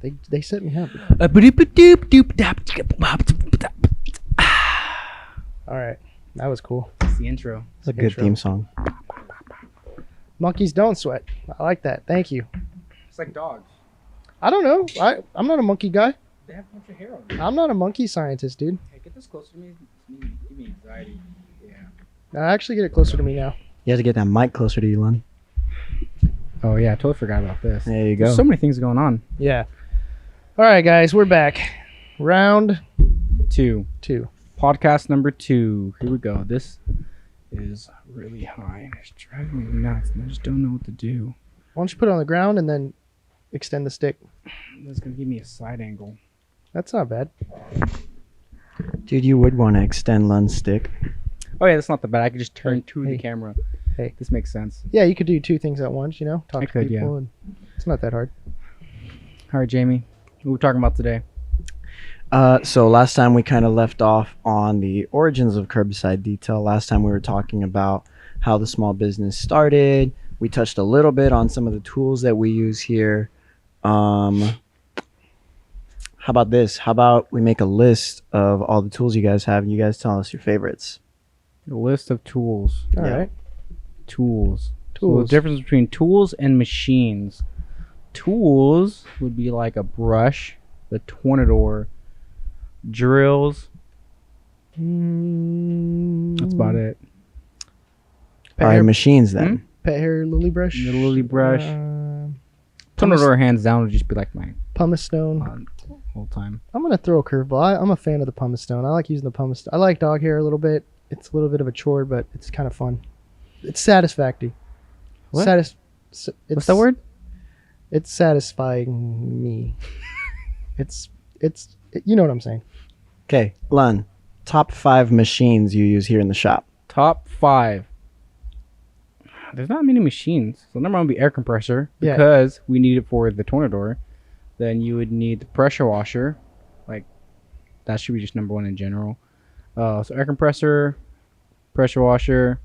They set me up. All right, that was cool. That's the intro. It's a good theme song. Monkeys don't sweat. I like that. Thank you. It's like dogs. I don't know. I'm not a monkey guy. They have a bunch of hair on them. I'm not a monkey scientist, dude. Hey, get this closer to me. Give me anxiety. Yeah. I actually get it closer to me now. You have to get that mic closer to you, Lon. Oh yeah, I totally forgot about this. There you go. There's so many things going on. Yeah. All right, guys, we're back. Round 2. 2. Podcast number 2. Here we go. This is really high. It's driving me nuts. And I just don't know what to do. Why don't you put it on the ground and then extend the stick? That's gonna give me a side angle. That's not bad. Dude, you would want to extend Lun's stick. Oh yeah, that's not that bad. I could just turn to Hey. the camera. Hey. This makes sense. Yeah, you could do 2 things at once, talk I to could, people, yeah. and it's not that hard. All right, Jamie. What are we talking about today? So last time we kind of left off on the origins of Curbside Detail. Last time we were talking about how the small business started. We touched a little bit on some of the tools that we use here. How about this? How about we make a list of all the tools you guys have and you guys tell us your favorites? A list of tools. All Yeah. right. Tools. So Tools. the difference between tools and machines. Tools would be like a brush, the tornador, drills. That's about it. Pet All right, hair, machines then. pet hair lily brush. The lily brush. Pumice, Tornador hands down would just be like my pumice stone. whole time. I'm gonna throw a curveball. I'm a fan of the pumice stone. I like using the pumice. I like dog hair a little bit. It's a little bit of a chore, but it's kind of fun. It's satisfactory. What? What's that word? It's satisfying me. You know what I'm saying. Okay, Lun, top 5 machines you use here in the shop. Top 5. There's not many machines. So number 1 would be air compressor Yeah. because we need it for the tornador. Then you would need the pressure washer. Like that should be just number 1 in general. So air compressor, pressure washer,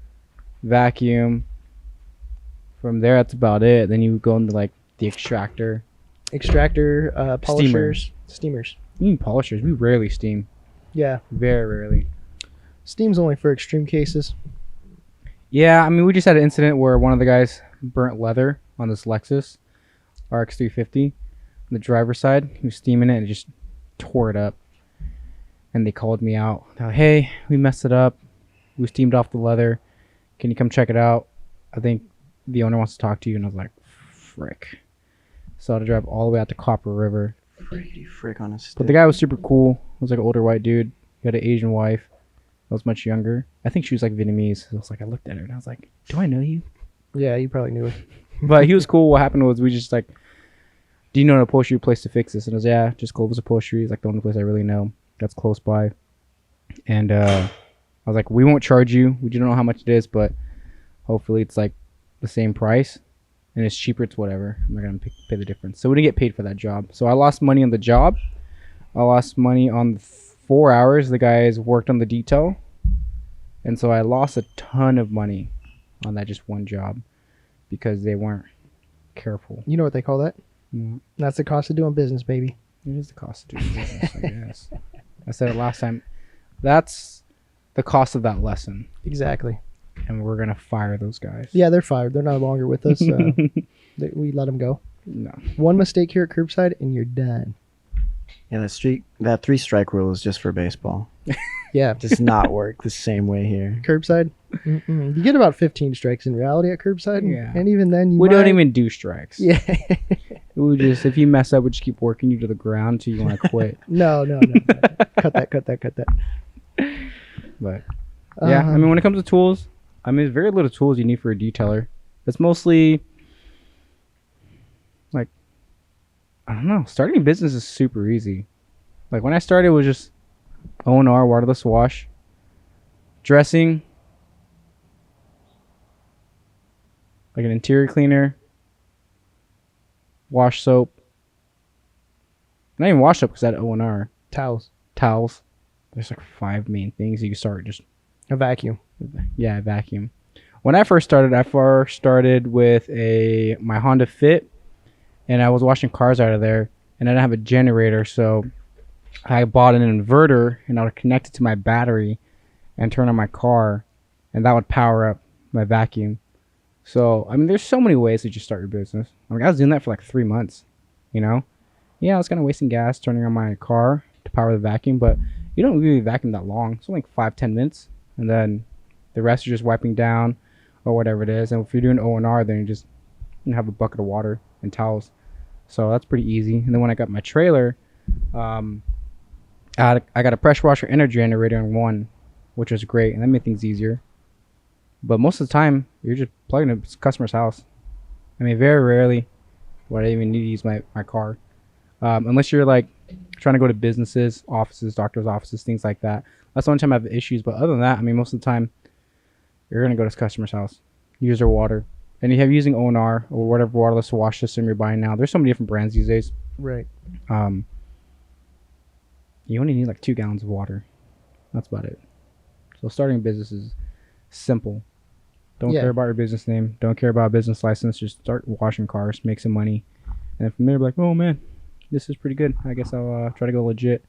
vacuum. From there, that's about it. Then you would go into like the extractor. Extractor, polishers, steamers. You need polishers. We rarely steam. Yeah, Very rarely. steam's only for extreme cases. Yeah, I mean, we just had an incident where one of the guys burnt leather on this Lexus RX 350 on the driver's side. He was steaming it and it just tore it up. And they called me out. They're like, hey, we messed it up. We steamed off the leather. Can you come check it out? I think the owner wants to talk to you. And I was like, frick. So I had to drive all the way out to Copper River. Frickety frick on a stick. But the guy was super cool. He was like an older white dude. He had an Asian wife that was much younger. I think she was like Vietnamese. So I was like, I looked at her and I was like, do I know you? Yeah, you probably knew it. But he was cool. What happened was we just like, do you know an upholstery place to fix this? And I was, yeah, just Global's Upholstery. It's like the only place I really know that's close by. And I was like, we won't charge you. We don't know how much it is, but hopefully it's like the same price. And it's cheaper. It's whatever. I'm not going to pay the difference. So we didn't get paid for that job. So I lost money on the job. I lost money on the 4 hours the guys worked on the detail. And so I lost a ton of money on that just one job because they weren't careful. You know what they call that? Mm. That's the cost of doing business, baby. It is the cost of doing business, I guess. I said it last time. That's the cost of that lesson. Exactly. And we're going to fire those guys. Yeah, they're fired. They're no longer with us. We let them go. No. One mistake here at Curbside, and you're done. Yeah, that 3-strike rule is just for baseball. Yeah. Does not work the same way here. Curbside, you get about 15 strikes in reality at Curbside. Yeah. And even then, We don't even do strikes. Yeah. We just, if you mess up, we just keep working you to the ground till you want to quit. No. Cut that. But yeah, I mean, when it comes to tools, I mean, there's very little tools you need for a detailer. It's mostly like, I don't know. Starting a business is super easy. Like when I started, it was just O&R, waterless wash, dressing, like an interior cleaner, wash soap. Not even wash soap because I had O&R. Towels. There's like 5 main things you can start just. A vacuum. Yeah, vacuum. When I first started with my Honda Fit, and I was washing cars out of there, and I didn't have a generator, so I bought an inverter and I would connect it to my battery and turn on my car, and that would power up my vacuum. So I mean, there's so many ways to just start your business. I mean, I was doing that for like 3 months. You know, yeah, I was kind of wasting gas turning on my car to power the vacuum, but you don't really vacuum that long. It's only like 5-10 minutes, and then the rest are just wiping down or whatever it is. And if you're doing O&R, then you have a bucket of water and towels. So that's pretty easy. And then when I got my trailer, I got a pressure washer and a generator in one, which was great, and that made things easier. But most of the time, you're just plugging a customer's house. I mean, very rarely would I even need to use my car. Unless you're like trying to go to businesses, offices, doctors' offices, things like that. That's the only time I have issues. But other than that, I mean, most of the time, you're going to go to this customer's house, use their water. And you have using O&R or whatever waterless wash system you're buying now. There's so many different brands these days. Right. You only need like 2 gallons of water. That's about it. So starting a business is simple. Don't care about your business name. Don't care about a business license. Just start washing cars, make some money. And from there, be like, oh man, this is pretty good. I guess I'll try to go legit.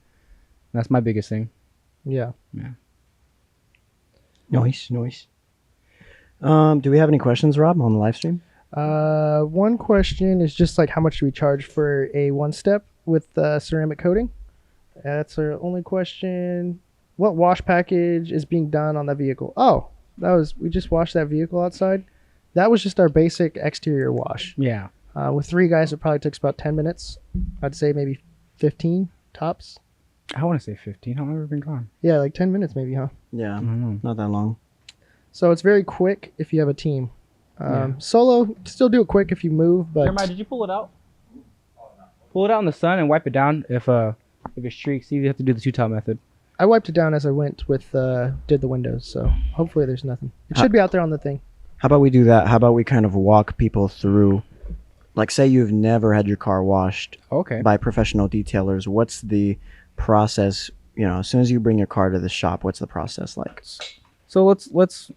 That's my biggest thing. Yeah. Yeah. Nice. Do we have any questions, Rob, on the live stream? One question is just like, how much do we charge for a one-step with ceramic coating? That's our only question. What wash package is being done on the vehicle? Oh, we just washed that vehicle outside. That was just our basic exterior wash. Yeah. With 3 guys, it probably takes about 10 minutes. I'd say maybe 15 tops. I want to say 15. How long have we been gone? Yeah, like 10 minutes maybe, huh? Yeah, I don't know. not that long. So it's very quick if you have a team. Solo, still do it quick if you move, but Jeremiah, did you pull it out? Pull it out in the sun and wipe it down if it streaks. You have to do the 2-top method. I wiped it down as I went with did the windows, so hopefully there's nothing. It should be out there on the thing. How about we do that? How about we kind of walk people through, like say you've never had your car washed Okay. by professional detailers. What's the process? As soon as you bring your car to the shop, what's the process like? So let's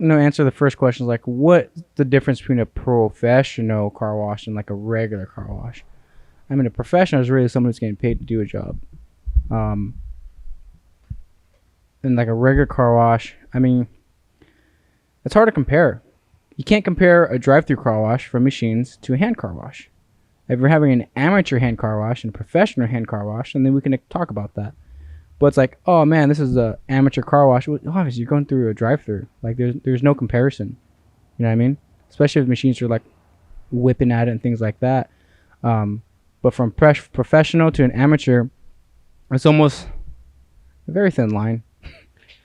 answer the first question. Like, what's the difference between a professional car wash and like a regular car wash? I mean, a professional is really someone who's getting paid to do a job. And like a regular car wash, I mean, it's hard to compare. You can't compare a drive-through car wash from machines to a hand car wash. If you're having an amateur hand car wash and a professional hand car wash, and then we can talk about that. But it's like, oh man, this is a amateur car wash. Well, obviously, you're going through a drive-through. Like there's no comparison. You know what I mean? Especially if machines are like whipping at it and things like that. But from professional to an amateur, it's almost a very thin line.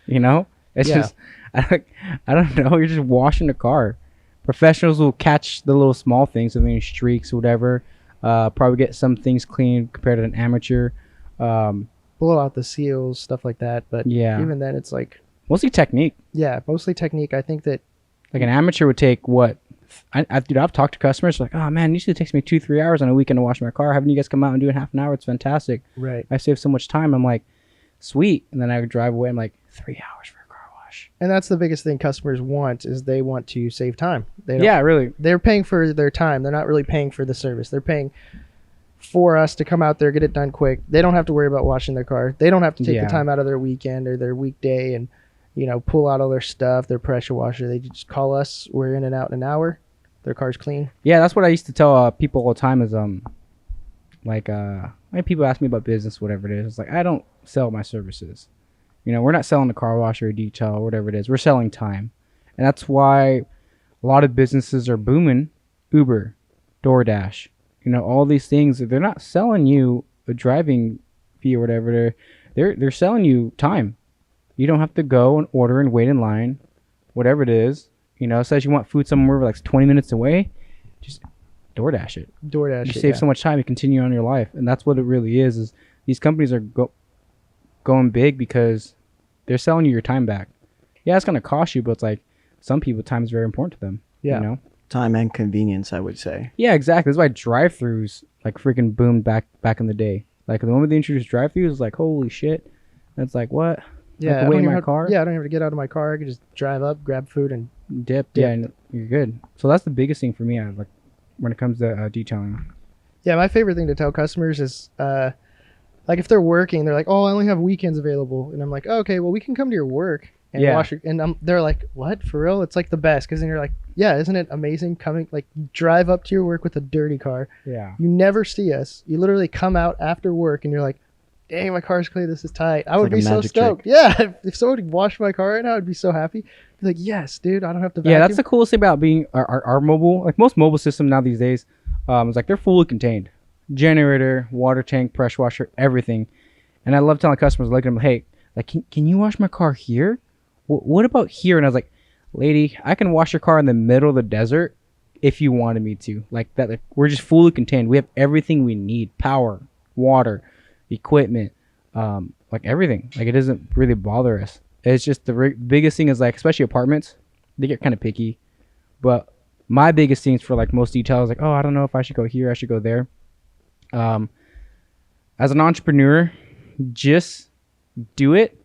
It's just I don't know. You're just washing the car. Professionals will catch the little small things, and then streaks or whatever. Probably get some things clean compared to an amateur. Blow out the seals, stuff like that. But Yeah. even then, it's like, Mostly technique. yeah, mostly technique. I think that Like an amateur would take what? I've talked to customers like, oh man, usually it takes me 2-3 hours on a weekend to wash my car. Having you guys come out and do it in half an hour, it's fantastic. right. I save so much time. I'm like, sweet. And then I would drive away. I'm like, 3 hours for a car wash. And that's the biggest thing customers want is they want to save time. They don't, Yeah, really. they're paying for their time. They're not really paying for the service. They're paying for us to come out there, get it done quick. They don't have to worry about washing their car. They don't have to take Yeah. the time out of their weekend or their weekday and pull out all their stuff, their pressure washer. They just call us. We're in and out in an hour. Their car's clean. Yeah, that's what I used to tell people all the time is when people ask me about business, whatever it is, it's like I don't sell my services. We're not selling a car wash or a detail or whatever it is. We're selling time. And that's why a lot of businesses are booming. Uber, DoorDash, all these things. They're not selling you a driving fee or whatever. They're selling you time. You don't have to go and order and wait in line, whatever it is. It says you want food somewhere like 20 minutes away, just DoorDash it. DoorDash. You save so much time, you continue on your life. And that's what it really is these companies are going big because they're selling you your time back. Yeah, it's going to cost you, but it's like some people, time is very important to them. Yeah. Time and convenience, I would say. Yeah, exactly. That's why drive-thrus like freaking boomed back in the day. Like the moment they introduced drive-thrus, it's like, holy shit. And it's like, what? Yeah. I can wait in my car? Yeah, I don't have to get out of my car. I can just drive up, grab food, and Dip. Yeah, and you're good. So that's the biggest thing for me. When it comes to detailing. Yeah, my favorite thing to tell customers is like if they're working, they're like, "Oh, I only have weekends available," and I'm like, oh, "Okay, well, we can come to your work and Yeah. wash your." And they're like, "What? For real?" It's like the best because then you're like, "Yeah, isn't it amazing coming? Like, you drive up to your work with a dirty car. Yeah. You never see us. You literally come out after work and you're like, dang, my car's clean. This is tight. I would like a be so magic stoked. Yeah, if someone would wash my car right now, I'd be so happy. Be like, yes, dude, I don't have to. Yeah, that's vacuum." the coolest thing about being our mobile. Like most mobile systems now these days, it's like they're fully contained. Generator, water tank, pressure washer, everything. And I love telling customers, like them, hey, like, can you wash my car here? What about here? And I was like, lady, I can wash your car in the middle of the desert if you wanted me to. Like that, like, we're just fully contained. We have everything we need: power, water, equipment, like everything. Like it doesn't really bother us. It's just the biggest thing is like, especially apartments, they get kind of picky. But my biggest things for like most details, like, oh, I don't know if I should go here, I should go there. As an entrepreneur, just do it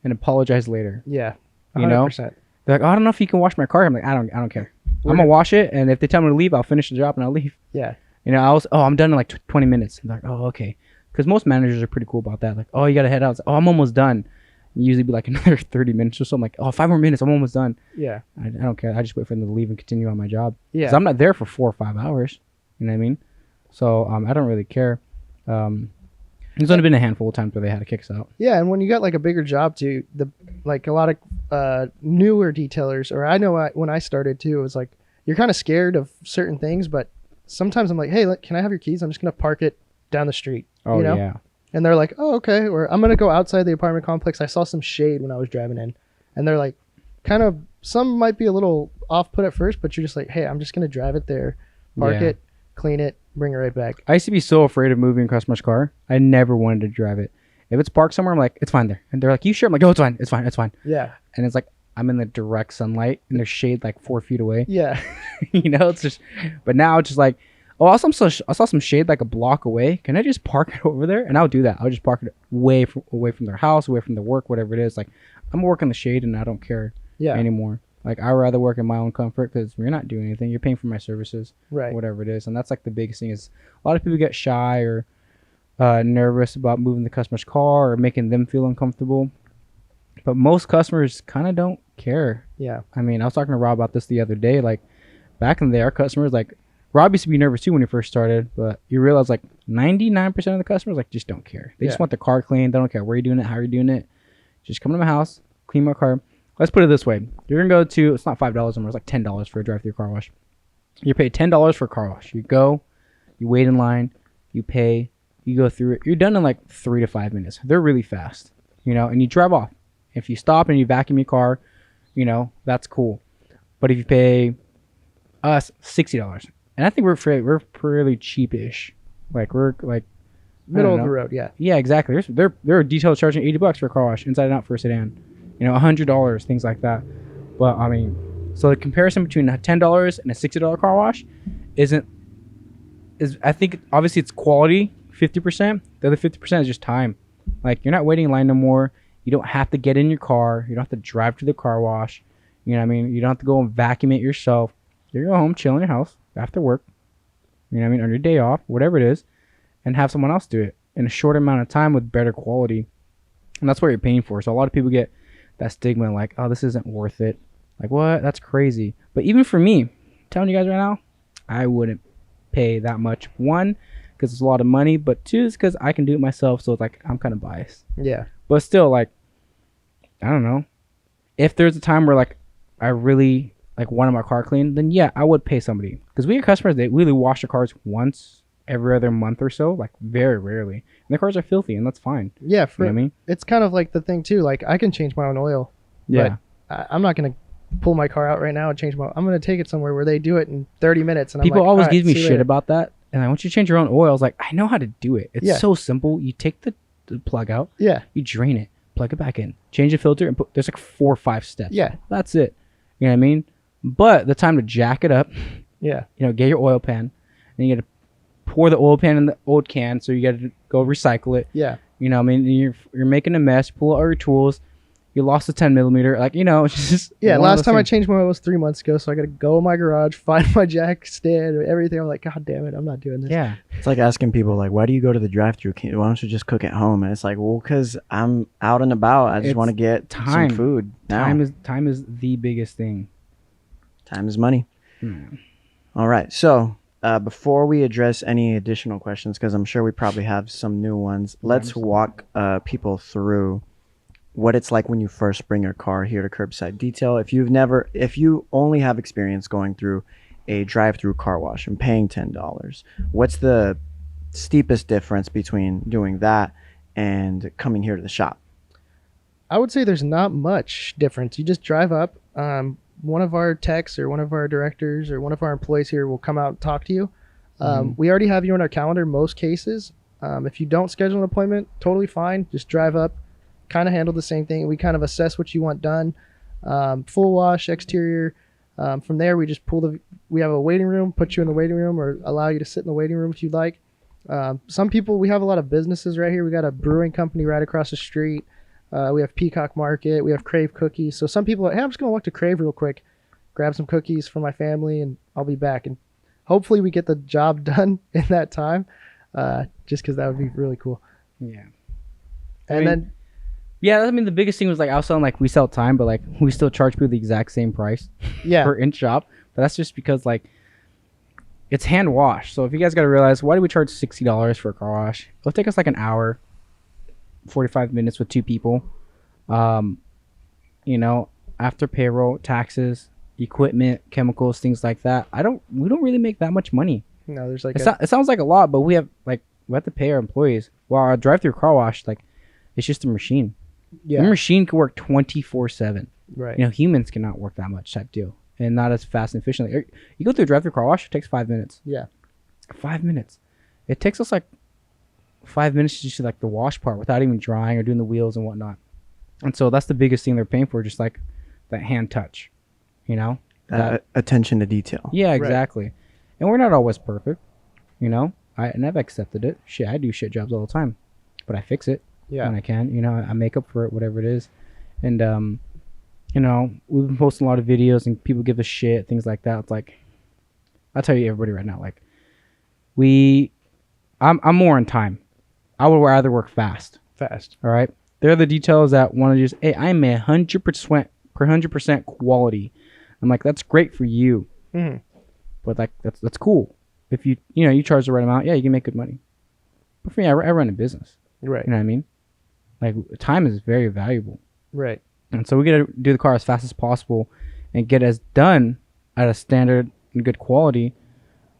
and apologize later. Yeah, You know? 100%. They're like, oh, I don't know if you can wash my car. I'm like, I don't care. I'm gonna wash it, and if they tell me to leave, I'll finish the job and I'll leave. Yeah, You know, I'm done in like 20 minutes. And they're like, oh, okay. Because most managers are pretty cool about that. Like, oh, you gotta head out. It's like, oh, I'm almost done. And usually be like another 30 minutes or so. I'm like, oh, 5 more minutes. I'm almost done. yeah, I don't care. I just wait for them to leave and continue on my job. yeah. Because I'm not there for 4 or 5 hours. You know what I mean? So I don't really care. There's only been a handful of times where they had to kick us out. Yeah, and when you got like a bigger job too, like a lot of newer detailers, or I know when I started too, it was like you're kind of scared of certain things, but sometimes I'm like, hey, can I have your keys? I'm just gonna park it down the street. Oh, you know? yeah. And they're like, oh, okay. Or I'm gonna go outside the apartment complex. I saw some shade when I was driving in, and they're like, kind of, some might be a little off put at first, but you're just like, hey, I'm just gonna drive it there, park Yeah. it, clean it, bring it right back. I used to be so afraid of moving a customer's car. I never wanted to drive it. If it's parked somewhere, I'm like, it's fine there. And they're like, you sure? I'm like, oh, it's fine. It's fine. It's fine. Yeah, And it's like, I'm in the direct sunlight and there's shade like 4 feet away. yeah, You know, it's just, but now it's just like, oh, I saw some shade like a block away. Can I just park it over there? And I'll do that. I'll just park it away from their house, away from their work, whatever it is. Like, I'm working the shade and I don't care yeah. anymore. Like, I'd rather work in my own comfort because you're not doing anything. You're paying for my services, Right. whatever it is. And that's like the biggest thing is a lot of people get shy or nervous about moving the customer's car or making them feel uncomfortable. But most customers kind of don't care. Yeah. I mean, I was talking to Rob about this the other day. Like, back in the day, our customers, like, Rob used to be nervous too when he first started, but you realize like 99% of the customers like just don't care. They just Yeah. want the car clean. They don't care where you're doing it, how you're doing it. Just come to my house, clean my car. Let's put it this way: you're gonna go to, it's not $5 anymore, it's like $10 for a drive-through car wash. You pay $10 for a car wash. You go, you wait in line, you pay, you go through it. You're done in like 3 to 5 minutes. They're really fast, you know. And you drive off. If you stop and you vacuum your car, you know, that's cool. But if you pay us $60, and I think we're fairly cheapish, like we're like Middle of know. the road. Yeah. yeah, exactly. They're detail charging $80 for a car wash inside and out for a sedan, you know, $100, things like that. But I mean, so the comparison between a $10 and a $60 car wash is I think obviously it's quality 50%. The other 50% is just time. Like, you're not waiting in line no more. You don't have to get in your car. You don't have to drive to the car wash. You know what I mean? You don't have to go and vacuum it yourself. You go home, chill in your house after work. You know what I mean? On your day off, whatever it is, and have someone else do it in a short amount of time with better quality. And that's what you're paying for. So a lot of people get that stigma like, oh, this isn't worth it. Like, what? That's crazy. But even for me, I'm telling you guys right now, I wouldn't pay that much. One, because it's a lot of money, but two is because I can do it myself. So it's like, I'm kind of biased. Yeah. But still, like, I don't know. If there's a time where like I really like wanted my car clean, then yeah, I would pay somebody. Because we have customers that really wash their cars once every other month or so, like very rarely. And their cars are filthy, and that's fine. Yeah. You know what I mean? It's kind of like the thing too. Like, I can change my own oil. Yeah. I'm not gonna pull my car out right now and change my. I'm gonna take it somewhere where they do it in 30 minutes. And People I'm like, always "All right, give me see you shit later." about that. And I want you to change your own oil. I was like, I know how to do it. It's Yeah. so simple. You take the plug out, Yeah. you drain it, plug it back in, change the filter, and there's like 4 or 5 steps. Yeah. That's it. You know what I mean? But the time to jack it up, Yeah. you know, get your oil pan, and you got to pour the oil pan in the old can, so you got to go recycle it. Yeah. You know what I mean? You're making a mess, pull out all your tools, You lost a 10 millimeter. Like, it's just Yeah, one of last those time I things. changed my oil was 3 months ago, so I got to go in my garage, find my jack stand, and everything. I'm like, God damn it, I'm not doing this. Yeah. It's like asking people, like, why do you go to the drive-thru? Why don't you just cook at home? And it's like, well, because I'm out and about. I just It's want to get time. some food now. Time is the biggest thing. Time is money. Yeah. All right. So before we address any additional questions, because I'm sure we probably have some new ones, let's walk people through what it's like when you first bring your car here to Curbside Detail. If you only have experience going through a drive-through car wash and paying $10, what's the steepest difference between doing that and coming here to the shop? I would say there's not much difference. You just drive up. One of our techs or one of our directors or one of our employees here will come out and talk to you. We already have you on our calendar most cases. If you don't schedule an appointment, totally fine. Just drive up, kind of handle the same thing. We kind of assess what you want done. Full wash, exterior. From there, we just we have a waiting room, put you in the waiting room or allow you to sit in the waiting room if you'd like. Some people, we have a lot of businesses right here. We got a brewing company right across the street. We have Peacock Market. We have Crave Cookies. So some people are, hey, I'm just going to walk to Crave real quick, grab some cookies for my family, and I'll be back. And hopefully we get the job done in that time, just because that would be really cool. Yeah. The biggest thing was like I was selling like we sell time, but like we still charge people the exact same price per in shop. But that's just because like it's hand washed. So if you guys got to realize, why do we charge $60 for a car wash? It'll take us like an hour, 45 minutes with two people. After payroll, taxes, equipment, chemicals, things like that. We don't really make that much money. No, there's like it sounds like a lot, but we have to pay our employees. While our drive-through car wash, like it's just a machine. The machine can work 24/7. Right. Humans cannot work that much type deal, and not as fast and efficiently. You go through a drive-through car wash, it takes 5 minutes. Yeah. 5 minutes. It takes us like 5 minutes to just do like the wash part without even drying or doing the wheels and whatnot. And so that's the biggest thing they're paying for, just like that hand touch, that attention to detail. Yeah, exactly. Right. And we're not always perfect, I've accepted it. Shit, I do shit jobs all the time, but I fix it when I can. I make up for it, whatever it is. And we've been posting a lot of videos and people give us shit, things like that. It's like, I'll tell you everybody right now, like I'm more on time. I would rather work fast. All right. They're the details that want to just, hey, I'm 100% quality. I'm like, that's great for you. Mm-hmm. But like, that's cool. If you charge the right amount, you can make good money. But for me, I run a business. Right. You know what I mean? Like, time is very valuable. Right. And so we got to do the car as fast as possible and get as done at a standard and good quality.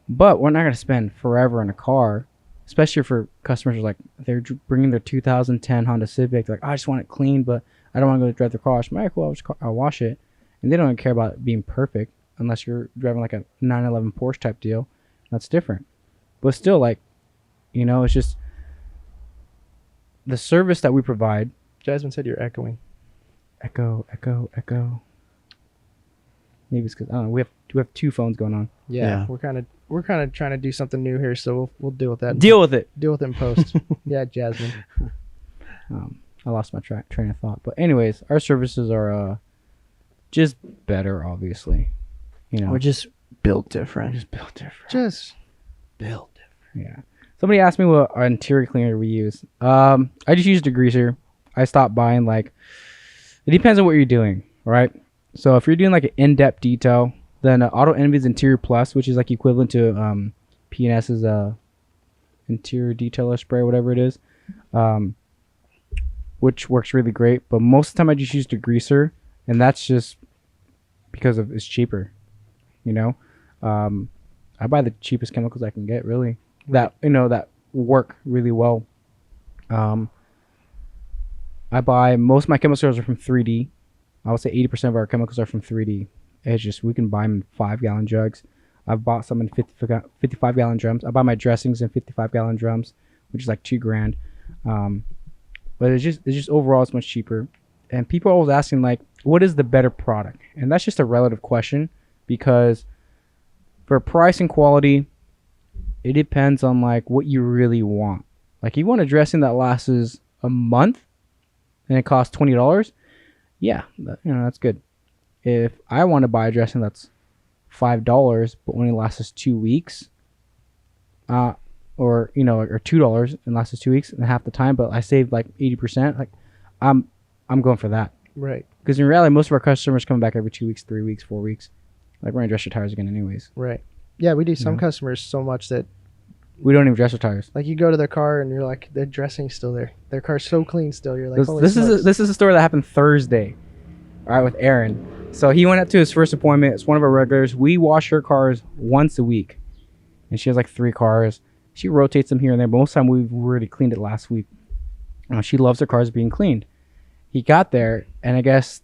But we're not going to spend forever in a car, especially for customers who are like, they're bringing their 2010 Honda Civic. They're like, I just want it clean, but I don't want to go drive the car wash. I'm like, cool, I'll wash it. And they don't care about it being perfect unless you're driving like a 911 Porsche type deal. That's different. But still, like, it's just the service that we provide. Jasmine said you're echoing. Echo. Maybe it's because I don't know. We have two phones going on. Yeah. We're kind of trying to do something new here, so we'll deal with that. Deal with it in post. Yeah, Jasmine. I lost my train of thought. But anyways, our services are just better, obviously. We're just built different. Yeah. Somebody asked me what interior cleaner we use. I just use degreaser. I stopped buying it depends on what you're doing, right? So if you're doing like an in-depth detail, then Auto Envy's Interior Plus, which is like equivalent to P&S's interior detailer spray, whatever it is, which works really great. But most of the time I just use degreaser, and that's just because it's cheaper. I buy the cheapest chemicals I can get, really. That work really well. I buy most of my chemicals are from 3D. I would say 80% of our chemicals are from 3D. It's just we can buy them in 5-gallon jugs. I've bought some in 55-gallon drums. I buy my dressings in 55-gallon drums, which is like $2,000. But it's just overall it's much cheaper. And people are always asking like, what is the better product? And that's just a relative question, because for price and quality, it depends on like what you really want. Like, you want a dressing that lasts a month and it costs $20, Yeah, that's good. If I want to buy a dressing that's $5 but only lasts us 2 weeks, or $2 and lasts us 2 weeks and half the time, but I saved like 80%, like I'm going for that. Right. Because in reality, most of our customers come back every 2 weeks, 3 weeks, 4 weeks. Like, we're gonna dress your tires again anyways. Right. Yeah, we do some Yeah. customers so much that We don't even dress our tires. like you go to their car and you're like, their dressing's still there. Their car's so clean still. You're like, This, holy this is smokes. this is a story that happened Thursday. All right, with Aaron. So he went out to his first appointment. It's one of our regulars. We wash her cars once a week, and she has like 3 cars. She rotates them here and there, but most of the time we've already cleaned it last week. She loves her cars being cleaned. He got there, and I guess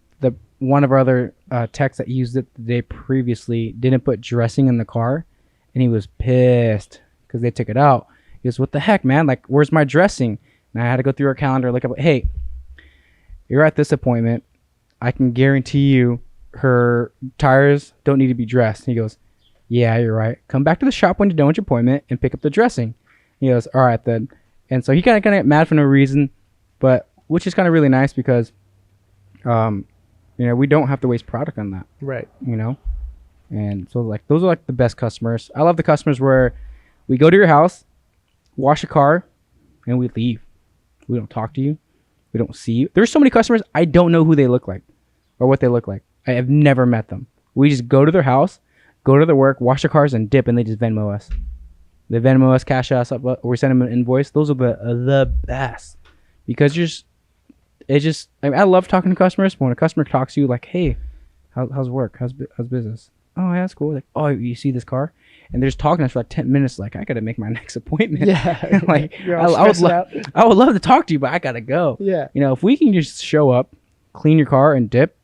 one of our other techs that used it the day previously didn't put dressing in the car, and he was pissed because they took it out. He goes, "What the heck, man? Like, where's my dressing?" And I had to go through our calendar, look up. Hey, you're at this appointment. I can guarantee you her tires don't need to be dressed. He goes, "Yeah, you're right. Come back to the shop when you're done with your appointment and pick up the dressing." He goes, "All right then." And so he kind of get mad for no reason, but which is kind of really nice because, we don't have to waste product on that, Right. And so like those are like the best customers. I love the customers where we go to your house, wash a car, and we leave. We don't talk to you. We don't see you. There's so many customers I don't know who they look like or what they look like. I have never met them. We just go to their house, go to their work, wash their cars, and dip, and they just Venmo us. They Venmo us, cash us up, or we send them an invoice. Those are the best because I love talking to customers. But when a customer talks to you like, "Hey, how's work? How's business?" "Oh, yeah, that's cool." Like, "Oh, you see this car?" And they're just talking to us for like 10 minutes. Like, I gotta make my next appointment. Yeah. Like, You're all I would stressed out. I would love to talk to you, but I gotta go. Yeah. If we can just show up, clean your car, and dip,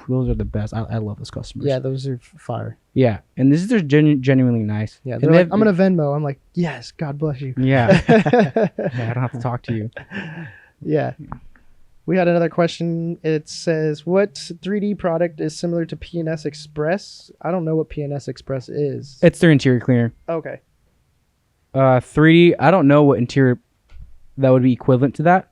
those are the best. I love those customers. Yeah, those are fire. Yeah, and this is genuinely nice. Yeah, And they're like, they've- "I'm gonna Venmo." I'm like, "Yes, God bless you." Yeah. Yeah, I don't have to talk to you. Yeah. We had another question. It says, "What 3D product is similar to PNS Express?" I don't know what PNS Express is. It's their interior cleaner. Okay. 3D. I don't know what interior that would be equivalent to that.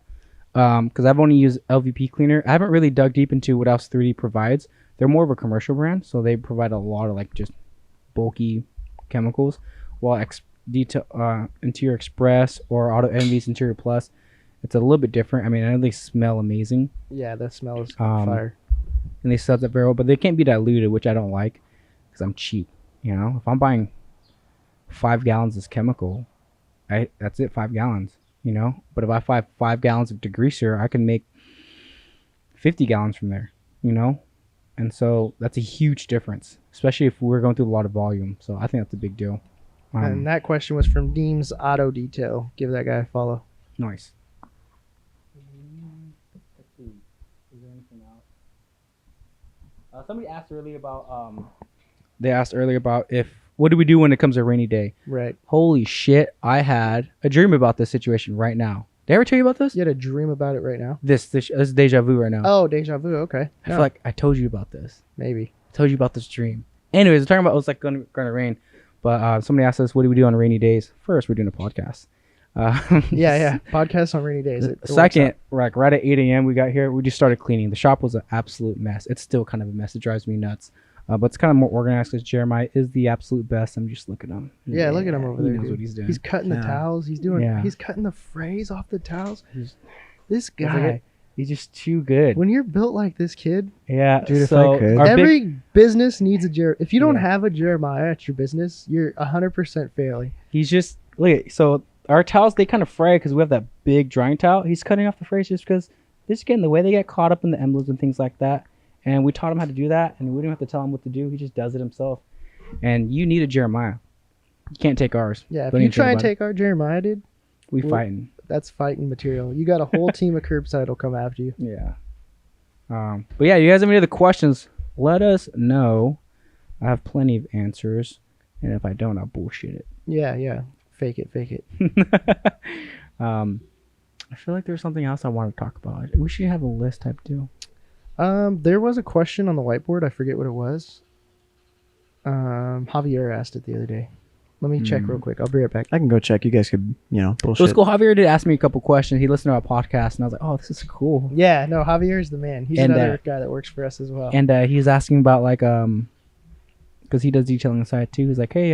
Because I've only used LVP cleaner. I haven't really dug deep into what else 3D provides. They're more of a commercial brand, so they provide a lot of like just bulky chemicals. While Interior Express or Auto Envy's Interior Plus, it's a little bit different. I mean, I know they smell amazing Yeah, that smells and fire. they sell that very well, but they can't be diluted, which I don't like because I'm cheap. If I'm buying 5 gallons of chemical, that's it, 5 gallons. But if I buy 5 gallons of degreaser, I can make 50 gallons from there. And so that's a huge difference, especially if we're going through a lot of volume. So I think that's a big deal. And that question was from Deems Auto Detail. Give that guy a follow. Nice. Somebody asked earlier about they asked earlier about what do we do when it comes to a rainy day. Right. Holy shit, I had a dream about this situation right now. Did I ever tell you about this? You had a dream about it right now? This is deja vu right now. Oh, deja vu. Okay. I feel like I told you about this. Maybe. I told you about this dream. Anyways, we're talking about it was like going to rain, but somebody asked us what do we do on rainy days. First, we're doing a podcast. Yeah. Podcast on rainy days. It works Second, out. right at 8 a.m. we got here. We just started cleaning. The shop was an absolute mess. It's still kind of a mess. It drives me nuts. But it's kind of more organized because Jeremiah is the absolute best. I'm just looking at him. Yeah, look at him over he there. knows Dude. what he's doing. He's cutting the Yeah. towels. He's doing. Yeah. He's cutting the frays off the towels. He's- This Look at guy. it. He's just too good. When you're built like this, kid, Yeah, Dude, if so I could. our big- every business needs a If you don't Yeah. have a Jeremiah at your business, you're 100% failing. he's just look. So our towels they kind of fray because we have that big drying towel. He's cutting off the frays just because they just get in the way. They get caught up in the emblems and things like that. And we taught him how to do that, and we didn't have to tell him what to do. He just does it himself. And you need a Jeremiah. You can't take ours. Yeah, if Don't you even try think and about it. take our Jeremiah, dude, We well- fighting. that's fighting material. You got a whole team of Curbside will come after you. Yeah. But yeah, you guys have any other questions? Let us know. I have plenty of answers, and if I don't, I'll bullshit it. Yeah. Fake it. I feel like there's something else I want to talk about. We should have a list type deal. There was a question on the whiteboard. I forget what it was. Javier asked it the other day. Let me check real quick. I'll be right back. I can go check. You guys could, bullshit. It was cool. Javier did ask me a couple questions. He listened to our podcast, and I was like, "Oh, this is cool." Yeah, no, Javier is the man. He's another guy that works for us as well. And he was asking about like because he does detailing on the side too. He's like, "Hey,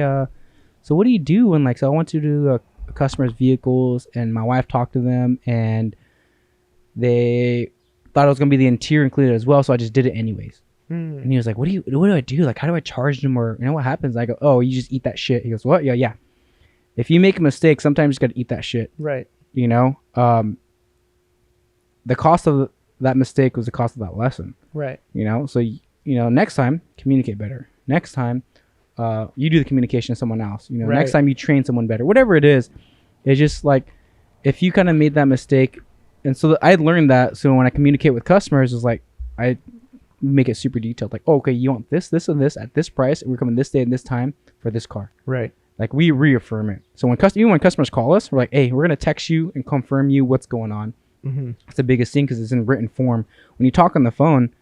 so what do you do when like so I want to do a customer's vehicles, and my wife talked to them, and they thought it was gonna be the interior included as well, so I just did it anyways." And he was like, what do I do? Like, how do I charge them? Or, what happens? I go, oh, you just eat that shit. He goes, what? Yeah. If you make a mistake, sometimes you just got to eat that shit. Right. The cost of that mistake was the cost of that lesson. Right. So, next time, communicate better. Next time, you do the communication to someone else. Right. Next time you train someone better. Whatever it is, it's just like, if you kind of made that mistake. And so I learned that. So when I communicate with customers, it's like, I make it super detailed, like, oh, okay, you want this and this at this price, and we're coming this day and this time for this car. Right. Like, we reaffirm it. So even when customers call us, we're like, hey, we're gonna text you and confirm you what's going on. It's the biggest thing because it's in written form. When you talk on the phone,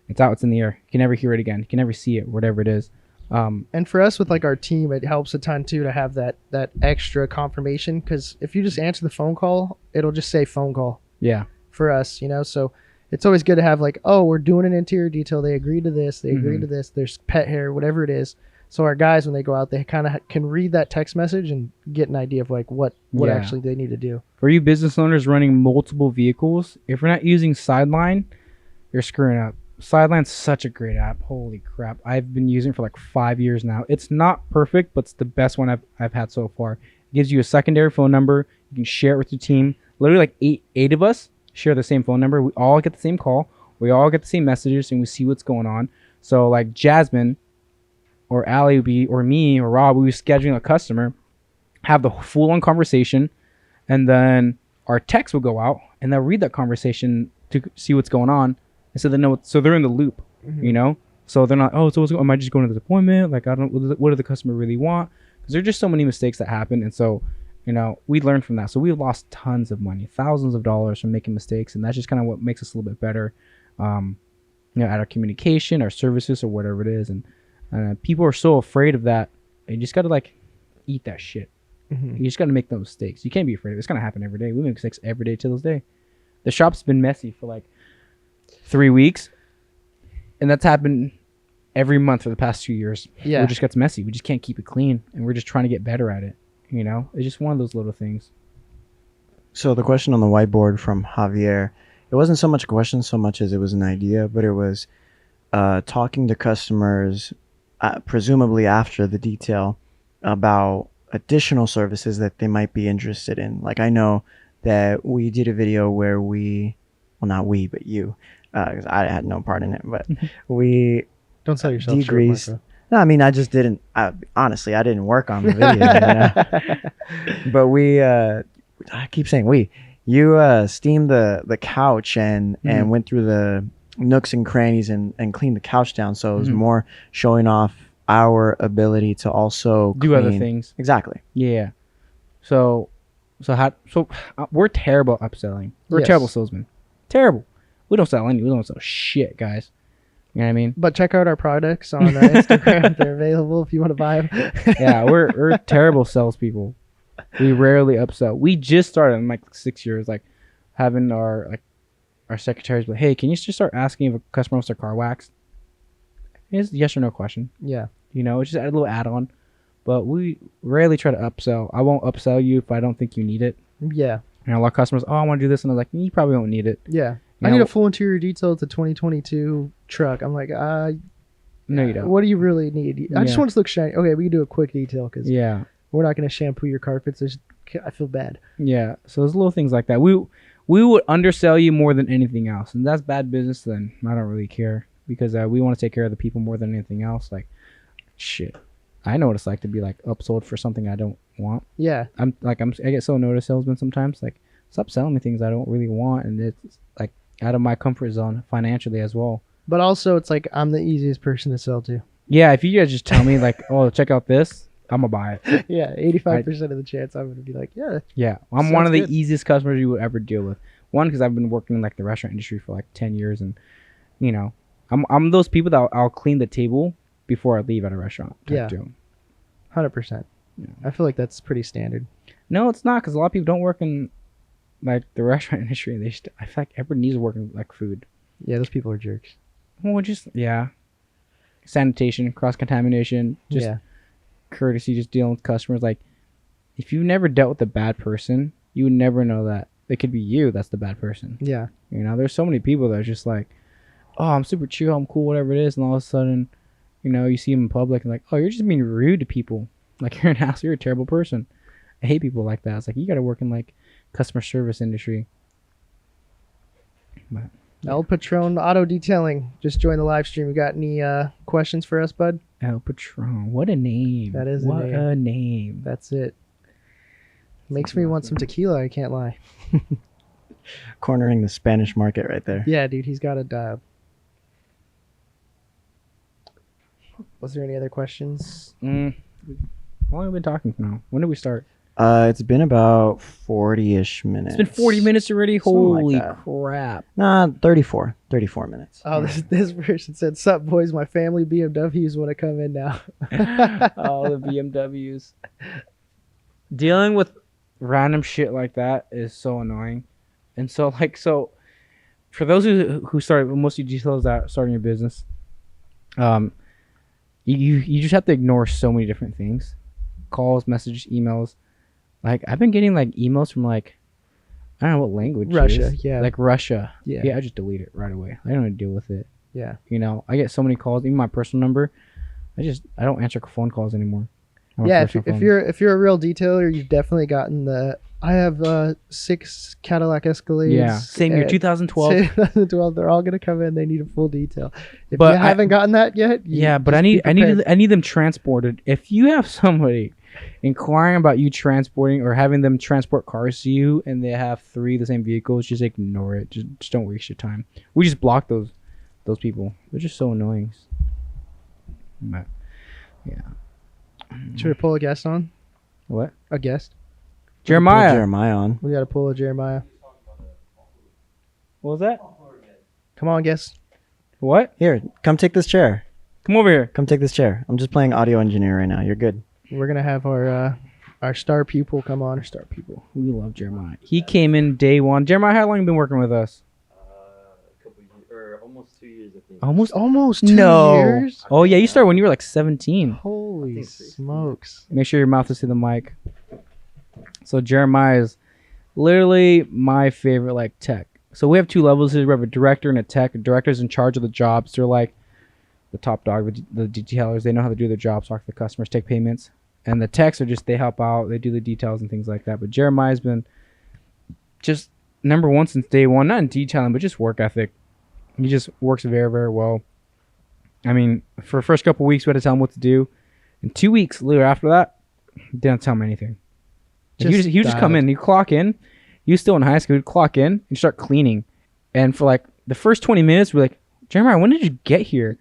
it's out, it's in the air. You can never hear it again. You can never see it, whatever it is. And for us with like our team, it helps a ton too to have that extra confirmation, because if you just answer the phone call, it'll just say phone call. Yeah. For us, so it's always good to have like, oh, we're doing an interior detail. They agree to this. They agree to this. There's pet hair, whatever it is. So our guys, when they go out, they kind of can read that text message and get an idea of like what actually they need to do. For you business owners running multiple vehicles, if you're not using Sideline, you're screwing up. Sideline's such a great app. Holy crap. I've been using it for like 5 years now. It's not perfect, but it's the best one I've had so far. It gives you a secondary phone number. You can share it with your team. Literally like eight of us share the same phone number. We all get the same call. We all get the same messages, and we see what's going on. So like Jasmine or Allie would be, or me or Rob, we were scheduling a customer, have the full-on conversation, and then our text will go out, and they'll read that conversation to see what's going on, and so they know. So they're in the loop, So they're not, oh, so am I just going to this appointment? Like, I don't. What does the customer really want? Because there's just so many mistakes that happen, and so. We learned from that. So we've lost tons of money, thousands of dollars from making mistakes. And that's just kind of what makes us a little bit better, at our communication, our services, or whatever it is. And people are so afraid of that. You just got to like eat that shit. You just got to make those mistakes. You can't be afraid of it. It's going to happen every day. We make mistakes every day to this day. The shop's been messy for like 3 weeks. And that's happened every month for the past 2 years. Yeah. It just gets messy. We just can't keep it clean. And we're just trying to get better at it. It's just one of those little things. So the question on the whiteboard from Javier, it wasn't so much a question so much as it was an idea, but it was talking to customers, presumably after the detail, about additional services that they might be interested in. Like, I know that we did a video where not we, but you, 'cause I had no part in it, but we don't sell yourself short, degreased. Marco. No, I mean, I just didn't. Honestly, I didn't work on the video. But I keep saying we. You steamed the couch and went through the nooks and crannies and cleaned the couch down. So it was more showing off our ability to also do other things. Exactly. Yeah. So we're terrible at upselling. We're terrible salesmen. Terrible. We don't sell anything. We don't sell shit, guys. You know what I mean? But check out our products on Instagram. They're available if you want to buy them. Yeah, we're terrible salespeople. We rarely upsell. We just started in like 6 years, like having our secretaries be like, hey, can you just start asking if a customer wants their car waxed? It's a yes or no question. Yeah. It's just a little add-on. But we rarely try to upsell. I won't upsell you if I don't think you need it. Yeah. And a lot of customers, oh, I want to do this. And I was like, you probably don't need it. Yeah. I need a full interior detail. It's a 2022 truck. I'm like, no, you don't. What do you really need? I just want it to look shiny. Okay, we can do a quick detail because we're not going to shampoo your carpets. I feel bad. Yeah. So there's little things like that. We would undersell you more than anything else. And that's bad business. Then I don't really care because we want to take care of the people more than anything else. Like, shit. I know what it's like to be like upsold for something I don't want. Yeah. I get so annoyed at salesmen sometimes. Like, stop selling me things I don't really want. And it's like out of my comfort zone financially as well. But also it's like I'm the easiest person to sell to. Yeah. If you guys just tell me like, oh, check out this, I'm going to buy it. Yeah. 85% of the chance I'm going to be like, yeah. Yeah. I'm one of the easiest customers you would ever deal with. One, because I've been working in like the restaurant industry for like 10 years. And, I'm those people that I'll clean the table before I leave at a restaurant. Yeah. 100%. I feel like that's pretty standard. No, it's not, because a lot of people don't work in like the restaurant industry. I feel like everyone needs to work in like food. Yeah, those people are jerks. Well, just sanitation, cross contamination, just yeah. courtesy, just dealing with customers. Like, if you've never dealt with a bad person, you would never know that it could be you that's the bad person. Yeah. You know, there's so many people that are just like, oh, I'm super chill, I'm cool, whatever it is, and all of a sudden, you know, you see them in public and like, oh, you're just being rude to people. Like, you're an ass, you're a terrible person. I hate people like that. It's like, you got to work in like customer service industry. But, El Patron Auto Detailing just joined the live stream. You got any questions for us, bud? El Patron, what a name! That is what a name. a name. That's it. Makes me want some tequila. I can't lie. Cornering the Spanish market right there. Yeah, dude, he's got it dialed. Was there any other questions? How long have we been talking now? When did we start? It's been about 40-ish minutes. It's been 40 minutes already. Something like Holy that. crap! Nah, 34 minutes. Oh, this person said, "Sup, boys? My family BMWs want to come in now." All the BMWs. Dealing with random shit like that is so annoying, and so for those who started, most of you details that starting your business, you just have to ignore so many different things, calls, messages, emails. Like, I've been getting like emails from like, I don't know what language it Russia, is. yeah. Like Russia. Yeah. I just delete it right away. I don't want to deal with it. Yeah. You know, I get so many calls, even my personal number. I don't answer phone calls anymore. On my Yeah, personal phone. if you're a real detailer, you've definitely gotten the. I have 6 Cadillac Escalades. Yeah, same year, 2012. 2012. They're all gonna come in. They need a full detail. If But you haven't gotten that yet, but I need them transported. If you have somebody inquiring about you transporting or having them transport cars to you, and they have 3 of the same vehicles, just ignore it. Just don't waste your time. We just block those people. They're just so annoying. But, yeah. Should we pull a guest on? What? A guest? Jeremiah. Pull Jeremiah on. We got to pull a Jeremiah. What was that? Come on, guest. What? Here, come take this chair. Come over here. Come take this chair. I'm just playing audio engineer right now. You're good. We're gonna have our star pupil come on. Star people. We love Jeremiah. He came in day 1. Jeremiah, how long have you been working with us? A couple years, or almost 2 years, I think. Almost 2 No. years. Oh yeah, you started when you were like 17. Holy smokes! Make sure your mouth is to the mic. So Jeremiah is literally my favorite like tech. So we have 2 levels here. We have a director and a tech. A director's in charge of the jobs. They're like the top dog, the detailers. They know how to do their jobs, talk to the customers, take payments. And the techs are just, they help out. They do the details and things like that. But Jeremiah's been just number 1 since day 1. Not in detailing, but just work ethic. He just works very, very well. I mean, for the first couple of weeks, we had to tell him what to do. In 2 weeks, literally after that, didn't tell him anything. He would just come in. He'd clock in. He was still in high school. He'd clock in and start cleaning. And for like the first 20 minutes, we're like, Jeremiah, when did you get here?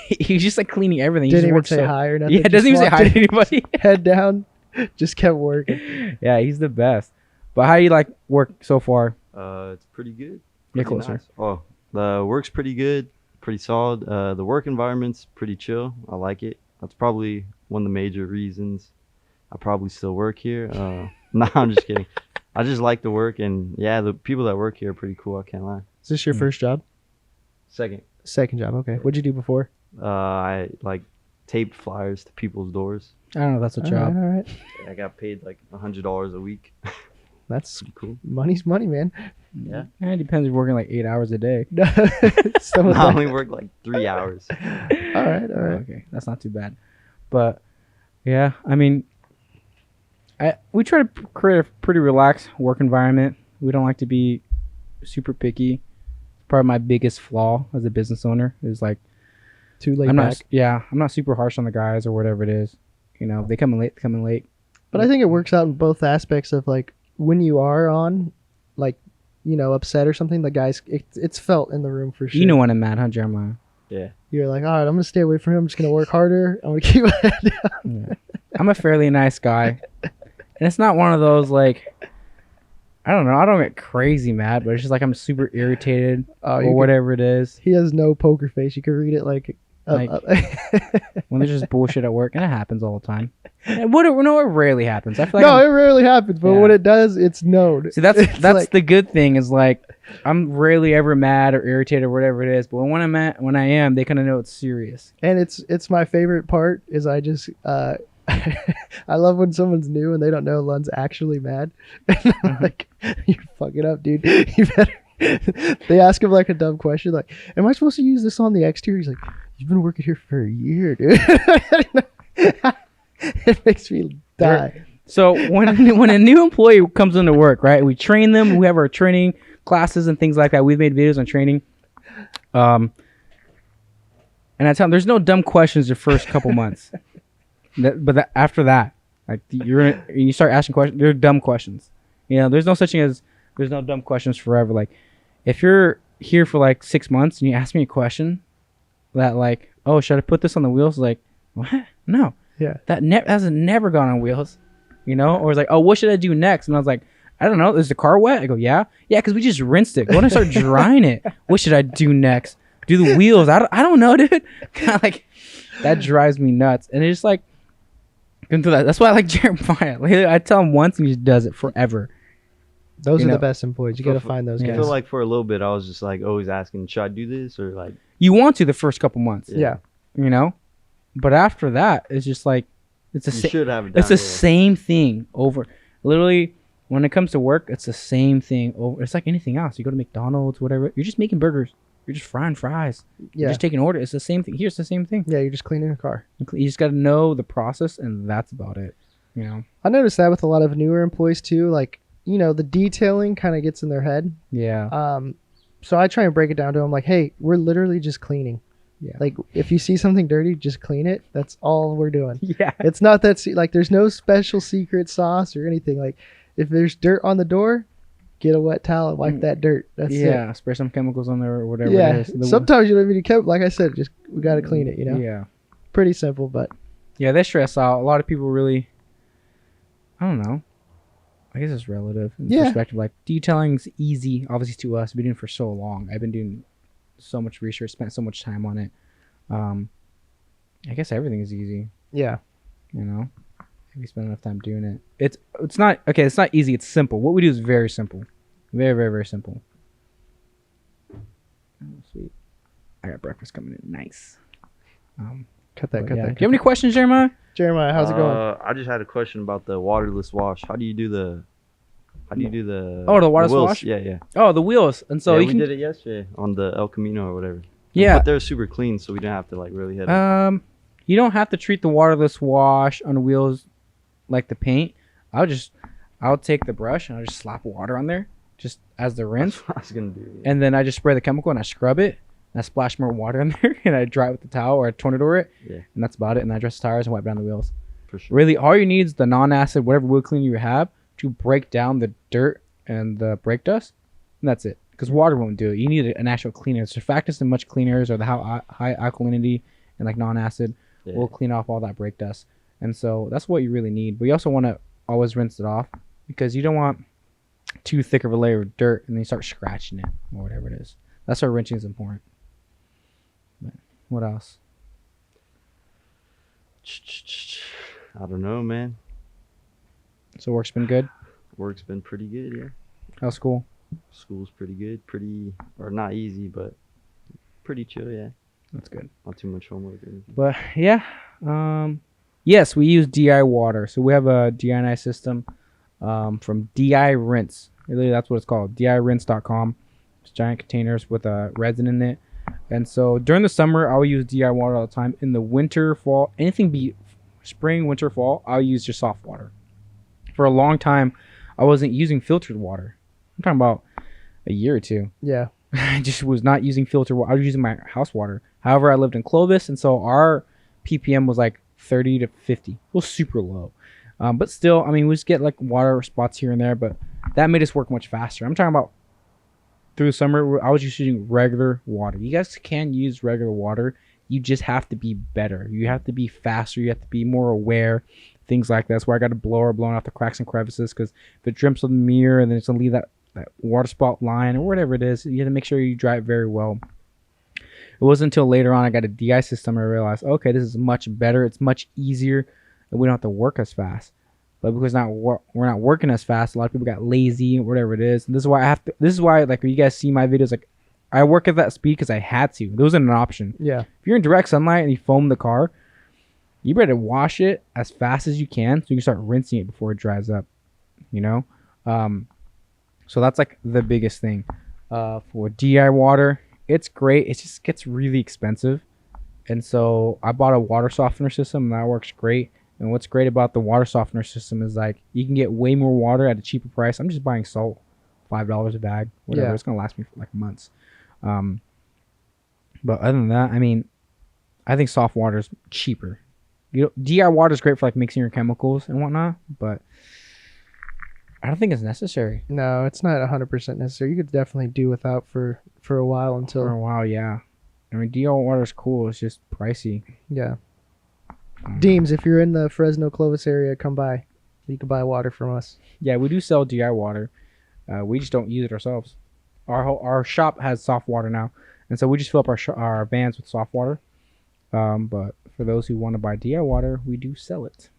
He's just like cleaning everything. Didn't even say hi or nothing. Yeah, doesn't even say hi to anybody. Head down, just kept working. Yeah, he's the best. But how do you like work so far? It's pretty good. Get Pretty closer. nice. Oh, the work's pretty good, pretty solid. The work environment's pretty chill. I like it. That's probably one of the major reasons I probably still work here. No, I'm just kidding. I just like the work, and yeah, the people that work here are pretty cool. I can't lie. Is this your first job? Second, Second job. Okay. What'd you do before? I like taped flyers to people's doors. I don't know if that's a job. All right. I got paid like $100 a week. That's Pretty cool. money's money, man. Yeah. It depends if you're working like 8 hours a day. Some of I that. only work like 3 hours. All right. Okay, that's not too bad. But yeah, I mean, we try to create a pretty relaxed work environment. We don't like to be super picky. Probably my biggest flaw as a business owner is like Too late I'm back. I'm not super harsh on the guys or whatever it is. You know, if they come in late, they come in late. But I think it works out in both aspects of like when you are on, like, you know, upset or something, the guys, it's felt in the room for sure. You know when I'm mad, huh, Jeremiah? Yeah. You're like, all right, I'm going to stay away from him. I'm just going to work harder. I'm going to keep my head down. Yeah. I'm a fairly nice guy. And it's not one of those like, I don't know, I don't get crazy mad, but it's just like I'm super irritated Oh, or whatever it is. He has no poker face. You can read it like Like when there's just bullshit at work, and it happens all the time. And no, it rarely happens. I feel like no, it rarely happens, but Yeah. when it does, it's known. see that's It's that's like- the good thing is like I'm rarely ever mad or irritated or whatever it is. But when I am, they kind of know it's serious. And it's my favorite part is I just I love when someone's new and they don't know Lund's actually mad. And I'm like, you fuck it up, dude. You better. They ask him like a dumb question, like, "Am I supposed to use this on the exterior?" He's like, "You've been working here for a year, dude." It makes me die. So when a new employee comes into work, right? We train them. We have our training classes and things like that. We've made videos on training. And I tell them there's no dumb questions the first couple months. After that, like you start asking questions. They're dumb questions. You know, there's no such thing as there's no dumb questions forever. Like if you're here for like 6 months and you ask me a question that like, oh, should I put this on the wheels? Like, what? No. Yeah. That hasn't never gone on wheels, you know? Or it's like, oh, what should I do next? And I was like, I don't know. Is the car wet? I go, yeah. Yeah, because we just rinsed it. Go and start drying it. What should I do next? Do the wheels? I don't know, dude. Kind of like, that drives me nuts. And it's just like, going through that. That's why I like Jeremiah. Like, I tell him once and he just does it forever. Those You are know- the best employees. You got to find those I guys. feel like for a little bit, I was just like always asking, should I do this or like? You want to the first couple months, Yeah. you know? But after that, it's just like, it's You should have it down It's the to, like, same thing over. Literally, when it comes to work, it's the same thing over. It's like anything else. You go to McDonald's, whatever. You're just making burgers. You're just frying fries. You're Yeah. just taking order. It's the same thing. Here's the same thing. Yeah, you're just cleaning a car. You just got to know the process, and that's about it. You know? I noticed that with a lot of newer employees too. Like, you know, the detailing kind of gets in their head. Yeah. So I try and break it down to them like, hey, we're literally just cleaning. Yeah. Like, if you see something dirty, just clean it. That's all we're doing. Yeah. It's not that like there's no special secret sauce or anything. Like, if there's dirt on the door, get a wet towel and wipe that dirt. That's Yeah. Spray some chemicals on there or it. whatever Yeah. it is. Sometimes you don't even need like I said, just we got to clean it. You know. Yeah. Pretty simple, but Yeah, they stress out. A lot of people really, I don't know. I guess it's relative in Yeah. perspective. Like detailing's easy, obviously to us. We've been doing it for so long. I've been doing so much research, spent so much time on it. I guess everything is easy. yeah. You know, if you spend enough time doing it, it's not okay. It's not easy. It's simple. What we do is very simple, very very very simple. Oh, sweet. I got breakfast coming in. Nice. Cut that. But Cut yeah. that. Do you have any questions, Jeremiah? Jeremiah, how's it going? I just had a question about the waterless wash. How do you do the? Oh, the waterless wheels? wash? Yeah, yeah. Oh, the wheels. And so yeah, you we can. did it yesterday on the El Camino or whatever. Yeah. But they're super clean, so we didn't have to like really hit it. You don't have to treat the waterless wash on the wheels like the paint. I'll take the brush and I'll just slap water on there just as the rinse. That's what I was gonna do. Yeah. And then I just spray the chemical and I scrub it. And I splash more water in there and I dry it with the towel or I tornado it. Yeah. And that's about it. And I dress the tires and wipe down the wheels. For sure. Really, all you need is the non-acid, whatever wheel cleaner you have, to break down the dirt and the brake dust. And that's it. Because water won't do it. You need an actual cleaner. Surfactants and much cleaners or the high alkalinity and like non-acid Yeah. will clean off all that brake dust. And so that's what you really need. But you also want to always rinse it off because you don't want too thick of a layer of dirt and then you start scratching it or whatever it is. That's why rinsing is important. But what else? I don't know, man. So work's been good. Work's been pretty good, yeah. How's school? School's pretty good, or not easy, but pretty chill, yeah. That's good. Not too much homework or anything. But yeah, yes, we use DI water. So we have a DI system from DI Rinse. Really, that's what it's called. DIRinse.com. It's giant containers with resin in it. And so during the summer, I'll use DI water all the time. In the winter, fall, anything be spring, winter, fall, I'll use just soft water. For a long time, I wasn't using filtered water. I'm talking about a year or two. Yeah. I just was not using filtered water. I was using my house water. However, I lived in Clovis, and so our ppm was like 30 to 50. It was super low. But still, I mean, we just get like water spots here and there, but that made us work much faster. I'm talking about through the summer, I was just using regular water. You guys can use regular water. You just have to be better. You have to be faster. You have to be more aware. Things like that. That's why I got a blower blowing out the cracks and crevices, because if it drips on the mirror and then it's going to leave that water spot line or whatever it is, you have to make sure you dry it very well. It wasn't until later on I got a DI system I realized, okay, this is much better. It's much easier, and we don't have to work as fast. But because we're not working as fast, a lot of people got lazy, whatever it is. And this is why I have to. This is why, like, when you guys see my videos, like, I work at that speed because I had to. There wasn't an option. Yeah. If you're in direct sunlight and you foam the car, you better wash it as fast as you can so you can start rinsing it before it dries up. You know, so that's like the biggest thing. For DI water, it's great. It just gets really expensive, and so I bought a water softener system, and that works great. And what's great about the water softener system is like you can get way more water at a cheaper price. I'm just buying salt, $5 a bag, whatever. Yeah. It's gonna last me for like months. But other than that, I mean, I think soft water is cheaper. DI water is great for like mixing your chemicals and whatnot, but I don't think it's necessary. No, it's not 100% necessary. You could definitely do without for a while until. For a while, yeah. I mean, DI water is cool. It's just pricey. Yeah. Deems, if you're in the Fresno Clovis area, come by. You can buy water from us. Yeah, we do sell DI water. We just don't use it ourselves. Our shop has soft water now, and so we just fill up our vans with soft water. But for those who want to buy DI water, we do sell it.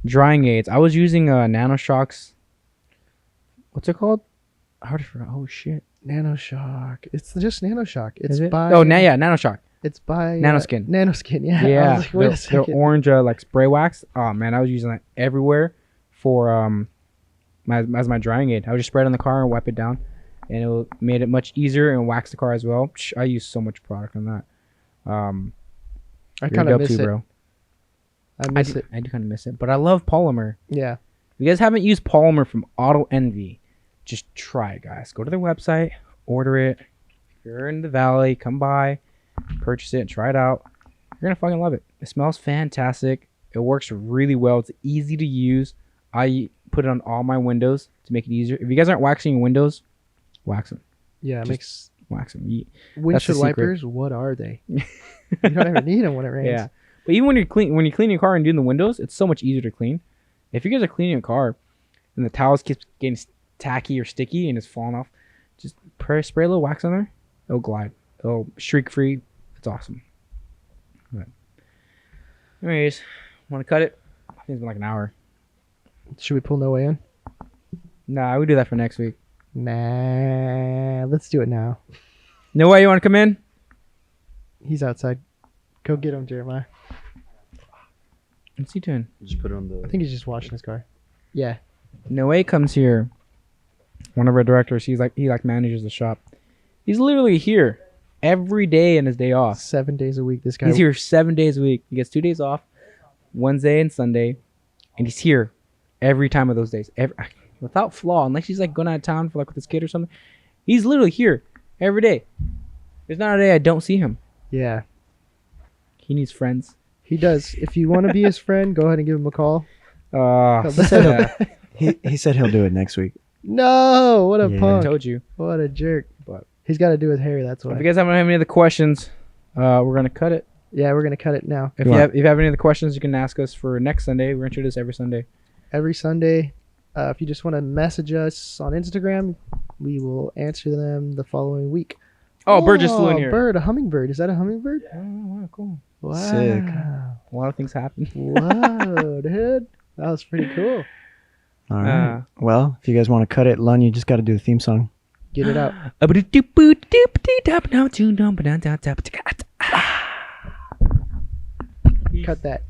Drying aids. I was using Nanoshock's. What's it called? I already forgot. Oh shit. Nanoshock. It's just Nanoshock. It's Is it? by. Oh, yeah, Nanoshock. It's by Nanoskin. Nanoskin. Yeah. I Yeah, was like, wait a their second. orange like spray wax. Oh man, I was using that everywhere for as my drying aid. I would just spray it on the car and wipe it down, and it made it much easier and wax the car as well. I use so much product on that. I you're kind dope of miss too, it. bro. I miss it. I do kind of miss it, but I love polymer. Yeah. If you guys haven't used polymer from Auto Envy, just try it, guys. Go to their website, order it. If you're in the valley, come by, purchase it, and try it out. You're gonna fucking love it. It smells fantastic. It works really well. It's easy to use. I put it on all my windows to make it easier. If you guys aren't waxing your windows, wax them. Yeah. It Just makes Wax them. windshield secret. wipers. What are they? You don't ever need them when it rains. Yeah. But even when you're cleaning your car and doing the windows, it's so much easier to clean. If you guys are cleaning a car and the towels keep getting tacky or sticky and it's falling off, just spray a little wax on there. It'll glide. It'll streak free. It's awesome. But anyways, want to cut it? I think it's been like an hour. Should we pull No Way in? Nah, we do that for next week. Nah. Let's do it now. No way, you want to come in? He's outside. Go get him, Jeremiah. What's he doing? Just put it on I the. think he's just washing his car. Yeah. No way comes here. One of our directors. He manages the shop. He's literally here every day in his day off. 7 days a week. This guy. He's here 7 days a week. He gets 2 days off, Wednesday and Sunday, and he's here every time of those days. Without flaw, unless he's like going out of town for like with his kid or something. He's literally here every day. There's not a day I don't see him. Yeah. He needs friends. He does. If you want to be his friend, go ahead and give him a call. He said he'll do it next week. No, what a Yeah. I punk. told you. What a jerk. But He's got to do with hair, that's why. if you guys haven't have any other questions, we're gonna cut it. Yeah, we're going to cut it now. If you have any other questions, you can ask us for next Sunday. We're gonna do this every Sunday. Every Sunday, if you just want to message us on Instagram, we will answer them the following week. Oh, bird just flew in here. Bird, a hummingbird. Is that a hummingbird? Oh, wow, cool. Wow. Sick. A lot of things happen. Whoa, dude. That was pretty cool. All right. Well, if you guys want to cut it, Lun, you just got to do the theme song. Get it out. Cut that.